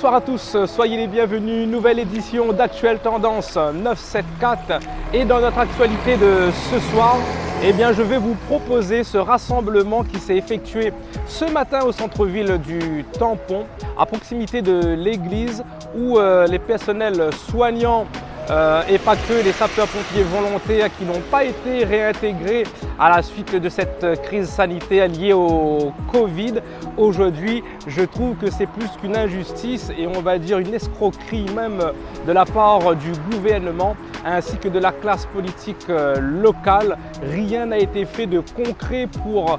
Bonsoir à tous, soyez les bienvenus, nouvelle édition d'Actuelle Tendance 974 et dans notre actualité de ce soir, je vais vous proposer ce rassemblement qui s'est effectué ce matin au centre-ville du Tampon, à proximité de l'église où les personnels soignants et pas que les sapeurs-pompiers volontaires qui n'ont pas été réintégrés à la suite de cette crise sanitaire liée au Covid. Aujourd'hui, je trouve que c'est plus qu'une injustice et on va dire une escroquerie même de la part du gouvernement ainsi que de la classe politique locale. Rien n'a été fait de concret pour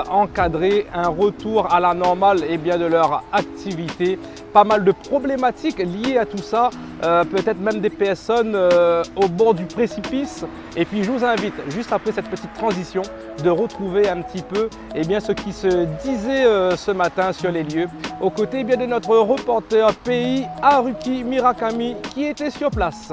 encadrer un retour à la normale de leur activité. Pas mal de problématiques liées à tout ça, peut-être même des personnes au bord du précipice. Et puis je vous invite, juste après cette petite transition, de retrouver un petit peu ce qui se disait ce matin sur les lieux, aux côtés de notre reporter pays Haruki Murakami qui était sur place.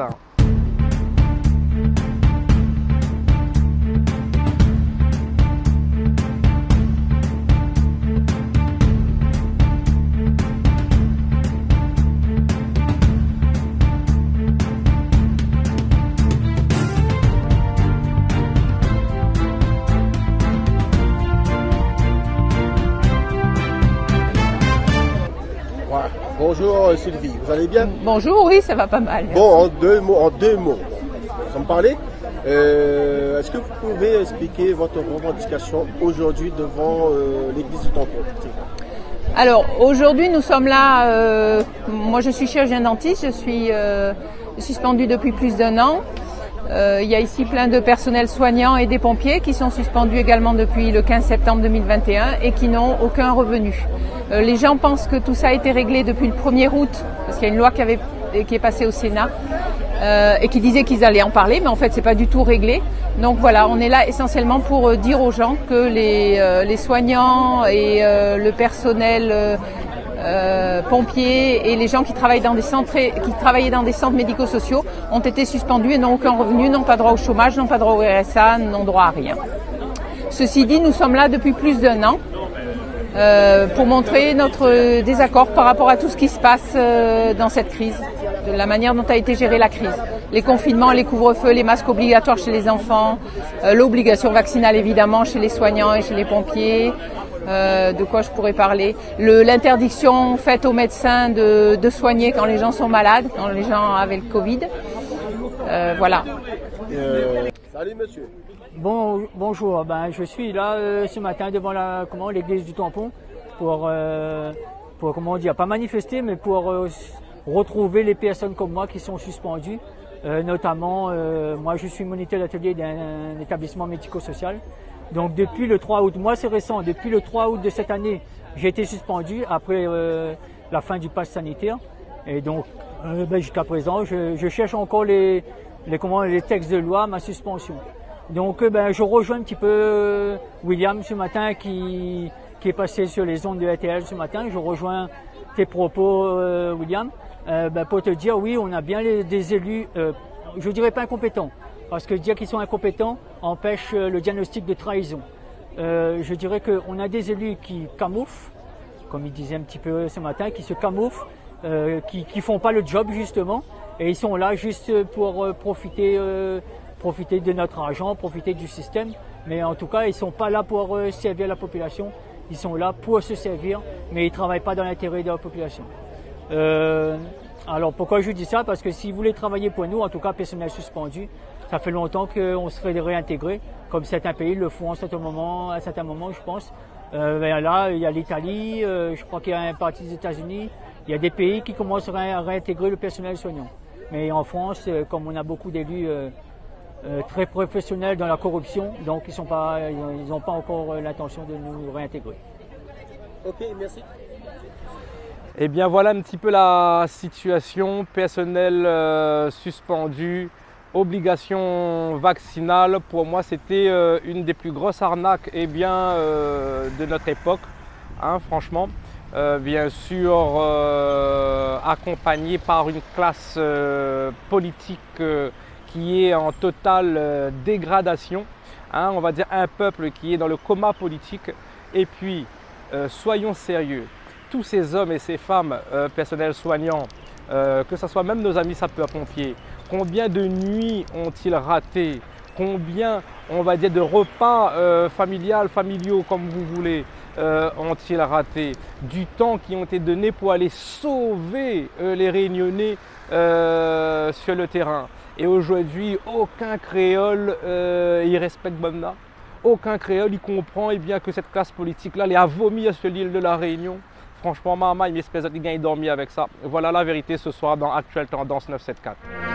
Bonjour Sylvie, vous allez bien? Bonjour, oui, ça va pas mal. Merci. Bon, en deux mots, sans me parler, est-ce que vous pouvez expliquer votre revendication aujourd'hui devant l'église du Tampon? Alors, aujourd'hui, nous sommes là, moi je suis chirurgien dentiste, je suis suspendue depuis plus d'1 an. Il y a ici plein de personnels soignants et des pompiers qui sont suspendus également depuis le 15 septembre 2021 et qui n'ont aucun revenu. Les gens pensent que tout ça a été réglé depuis le 1er août, parce qu'il y a une loi qui est passée au Sénat et qui disait qu'ils allaient en parler, mais en fait c'est pas du tout réglé. Donc voilà, on est là essentiellement pour dire aux gens que les soignants et le personnel pompiers et les gens qui travaillent dans des centres, qui travaillaient dans des centres médico-sociaux ont été suspendus et n'ont aucun revenu, n'ont pas droit au chômage, n'ont pas droit au RSA, n'ont droit à rien. Ceci dit, nous sommes là depuis plus d'1 an pour montrer notre désaccord par rapport à tout ce qui se passe dans cette crise, de la manière dont a été gérée la crise. Les confinements, les couvre-feux, les masques obligatoires chez les enfants, l'obligation vaccinale évidemment chez les soignants et chez les pompiers. De quoi je pourrais parler? L'interdiction faite aux médecins de soigner quand les gens sont malades, quand les gens avaient le Covid. Voilà. Salut monsieur. Bonjour, je suis là ce matin devant l'église du Tampon pour pas manifester, mais pour retrouver les personnes comme moi qui sont suspendues. Notamment, moi je suis moniteur d'atelier d'un établissement médico-social. Donc depuis le 3 août, moi c'est récent, depuis le 3 août de cette année, j'ai été suspendu après la fin du pass sanitaire. Et donc jusqu'à présent, je cherche encore les textes de loi, ma suspension. Donc je rejoins un petit peu William ce matin qui est passé sur les ondes de RTL ce matin. Je rejoins tes propos William, pour te dire oui, on a bien des élus, je dirais pas incompétents. Parce que dire qu'ils sont incompétents empêche le diagnostic de trahison. Je dirais qu'on a des élus qui camouflent, comme il disait un petit peu ce matin, qui se camouflent, qui font pas le job justement, et ils sont là juste pour profiter de notre argent, profiter du système. Mais en tout cas, ils sont pas là pour servir la population. Ils sont là pour se servir, mais ils travaillent pas dans l'intérêt de la population. Alors pourquoi je dis ça? Parce que si vous voulez travailler pour nous, en tout cas personnel suspendu, ça fait longtemps qu'on serait réintégré, comme certains pays le font à certains moments, je pense. Là, il y a l'Italie, je crois qu'il y a un parti des États-Unis. Il y a des pays qui commencent à réintégrer le personnel soignant. Mais en France, comme on a beaucoup d'élus très professionnels dans la corruption, donc ils n'ont pas encore l'intention de nous réintégrer. Ok, merci. Voilà un petit peu la situation, personnel suspendu, obligation vaccinale. Pour moi c'était une des plus grosses arnaques de notre époque, franchement. Bien sûr accompagné par une classe politique qui est en totale dégradation, on va dire un peuple qui est dans le coma politique. Et puis soyons sérieux, tous ces hommes et ces femmes, personnels soignants, que ce soit même nos amis sapeurs-pompiers, combien de nuits ont-ils raté? Combien, on va dire, de repas familiaux, comme vous voulez, ont-ils raté? Du temps qui ont été donnés pour aller sauver les Réunionnais sur le terrain. Et aujourd'hui, aucun créole y respecte Bamna. Aucun créole y comprend que cette classe politique-là, elle a vomi sur l'île de la Réunion. Franchement, maman, il m'espère qu'il gagne dormir avec ça. Voilà la vérité ce soir dans Actuelle Tendance 974.